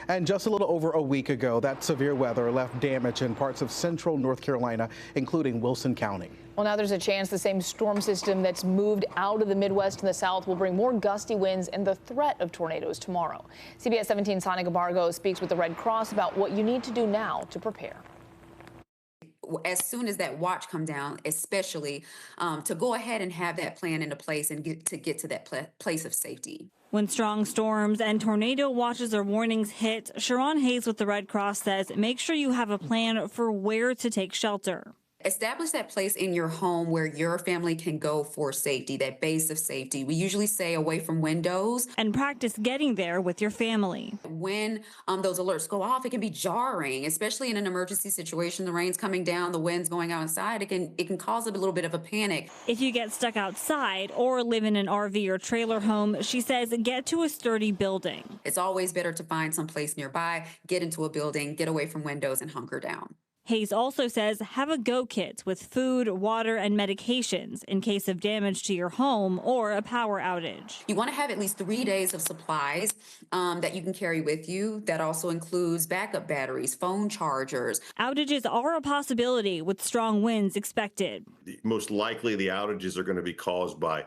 And just a little over a week ago, that severe weather left damage in parts of central North Carolina, including Wilson County. Well, now there's a chance the same storm system that's moved out of the Midwest and the South will bring more gusty winds and the threat of tornadoes tomorrow. CBS 17's Sonia Gabargo speaks with the Red Cross about what you need to do now to prepare. As soon as that watch come down, especially to go ahead and have that plan into place and get to that place of safety. When strong storms and tornado watches or warnings hit, Sharon Hayes with the Red Cross says make sure you have a plan for where to take shelter. Establish that place in your home where your family can go for safety, that base of safety. We usually say away from windows. And practice getting there with your family. When those alerts go off, it can be jarring, especially in an emergency situation. The rain's coming down, the wind's going outside. It can cause a little bit of a panic. If you get stuck outside or live in an RV or trailer home, she says get to a sturdy building. It's always better to find some place nearby, get into a building, get away from windows and hunker down. Hayes also says have a go kit with food, water, and medications in case of damage to your home or a power outage. You want to have at least 3 days of supplies that you can carry with you. That also includes backup batteries, phone chargers. Outages are a possibility with strong winds expected. Most likely the outages are going to be caused by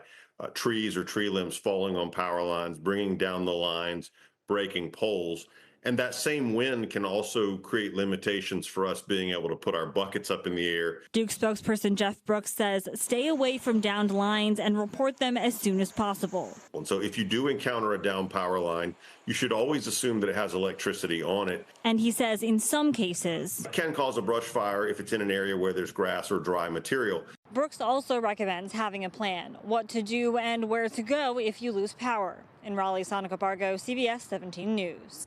trees or tree limbs falling on power lines, bringing down the lines, breaking poles. And that same wind can also create limitations for us being able to put our buckets up in the air. Duke spokesperson Jeff Brooks says stay away from downed lines and report them as soon as possible. And so if you do encounter a down power line, you should always assume that it has electricity on it. And he says in some cases it can cause a brush fire if it's in an area where there's grass or dry material. Brooks also recommends having a plan, what to do and where to go if you lose power. In Raleigh, Sonia Gabargo, CBS 17 News.